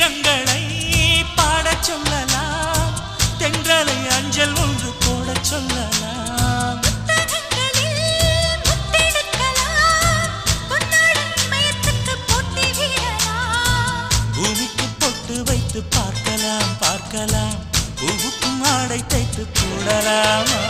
மந்திரங்களை பாடச் சொல்லலாம், தென்றலை அஞ்சல் ஒன்று போடச் சொல்லலாம். பூமிக்கு பொட்டு வைத்து பார்க்கலாம் பார்க்கலாம், பூவுக்கும் ஆடை தைத்து போடலாமா?